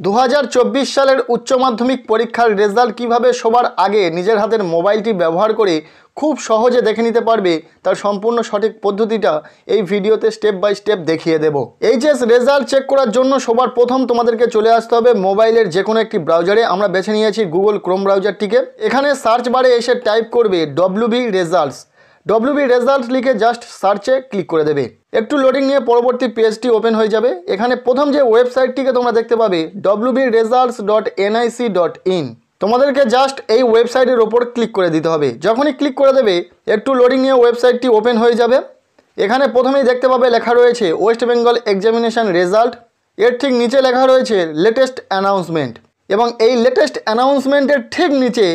2024 সালের উচ্চ মাধ্যমিক পরীক্ষার রেজাল্ট কিভাবে সবার আগে নিজের হাতের মোবাইলটি ব্যবহার করে খুব সহজে দেখে নিতে পারবে তার সম্পূর্ণ সঠিক পদ্ধতিটা এই ভিডিওতে স্টেপ বাই স্টেপ দেখিয়ে দেব। এইচএস রেজাল্ট চেক করার জন্য সবার প্রথম তোমাদেরকে চলে আসতে হবে মোবাইলের যে কোনো একটি ব্রাউজারে। আমরা বেছে নিয়েছি গুগল ক্রোম ব্রাউজারটিকে। এখানে সার্চ বারে এসে টাইপ করবে ডব্লিউবি রেজাল্টস। ডব্লিউবি রেজাল্ট লিখে জাস্ট সার্চে ক্লিক করে দেবে। একটু লোডিং নিয়ে পরবর্তী পেজটি ওপেন হয়ে যাবে। এখানে প্রথম যে ওয়েবসাইটটিকে তোমরা দেখতে পাবে wbresults.nic.in। তোমাদেরকে জাস্ট এই ওয়েবসাইটের ওপর ক্লিক করে দিতে হবে। যখনই ক্লিক করে দেবে একটু লোডিং নিয়ে ওয়েবসাইটটি ওপেন হয়ে যাবে। এখানে প্রথমেই দেখতে পাবে লেখা রয়েছে ওয়েস্ট বেঙ্গল এক্সামিনেশন রেজাল্ট। এর ঠিক নিচে লেখা রয়েছে লেটেস্ট অ্যানাউন্সমেন্ট এবং এই লেটেস্ট অ্যানাউন্সমেন্টের ঠিক নিচে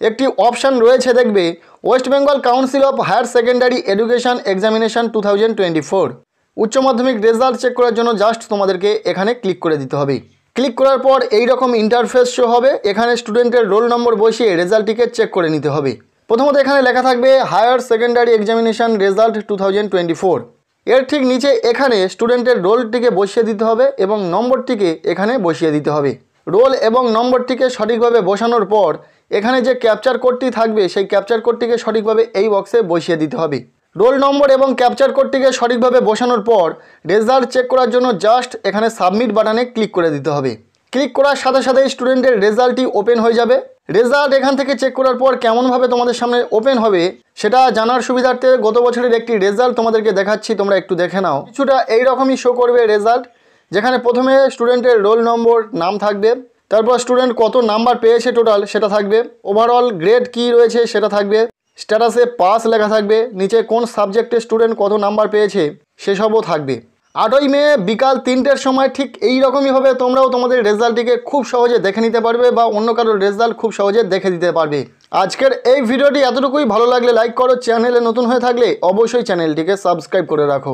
একটি অপশান রয়েছে দেখবে West Bengal Council of Higher Secondary Education Examination 2024। উচ্চ মাধ্যমিক রেজাল্ট চেক করার জন্য জাস্ট তোমাদেরকে এখানে ক্লিক করে দিতে হবে। ক্লিক করার পর এই রকম ইন্টারফেস শো হবে। এখানে স্টুডেন্টের রোল নম্বর বসিয়ে রেজাল্টটিকে চেক করে নিতে হবে। প্রথমত এখানে লেখা থাকবে হায়ার সেকেন্ডারি এক্সামিনেশন রেজাল্ট 2024। এর ঠিক নিচে এখানে স্টুডেন্টের রোলটিকে বসিয়ে দিতে হবে এবং নম্বরটিকে এখানে বসিয়ে দিতে হবে। রোল এবং নম্বরটিকে সঠিকভাবে বসানোর পর এখানে যে ক্যাপচার কোডটি থাকবে সেই ক্যাপচার কোডটিকে সঠিকভাবে এই বক্সে বসিয়ে দিতে হবে। রোল নম্বর এবং ক্যাপচার কোডটিকে সঠিকভাবে বসানোর পর রেজাল্ট চেক করার জন্য জাস্ট এখানে সাবমিট বাটনে ক্লিক করে দিতে হবে। ক্লিক করার সাথে সাথেই স্টুডেন্টের রেজাল্টটি ওপেন হয়ে যাবে। রেজাল্ট এখান থেকে চেক করার পর কেমনভাবে তোমাদের সামনে ওপেন হবে সেটা জানার সুবিধার্থে গত বছরের একটি রেজাল্ট তোমাদেরকে দেখাচ্ছি, তোমরা একটু দেখে নাও। কিছুটা এইরকমই শো করবে রেজাল্ট, যেখানে প্রথমে স্টুডেন্টের রোল নম্বর নাম থাকবে, তারপর স্টুডেন্ট কত নাম্বার পেয়েছে টোটাল সেটা থাকবে, ওভারঅল গ্রেড কী রয়েছে সেটা থাকবে, স্ট্যাটাসে পাস লেখা থাকবে, নিচে কোন সাবজেক্টে স্টুডেন্ট কত নাম্বার পেয়েছে সেসবও থাকবে। 8ই মে বিকাল 3টের সময় ঠিক এই রকমইভাবে তোমরাও তোমাদের রেজাল্টটিকে খুব সহজে দেখে নিতে পারবে বা অন্য কারোর রেজাল্ট খুব সহজে দেখে দিতে পারবে। আজকের এই ভিডিওটি এতটুকুই। ভালো লাগলে লাইক করো, চ্যানেলে নতুন হয়ে থাকলে অবশ্যই চ্যানেলটিকে সাবস্ক্রাইব করে রাখো।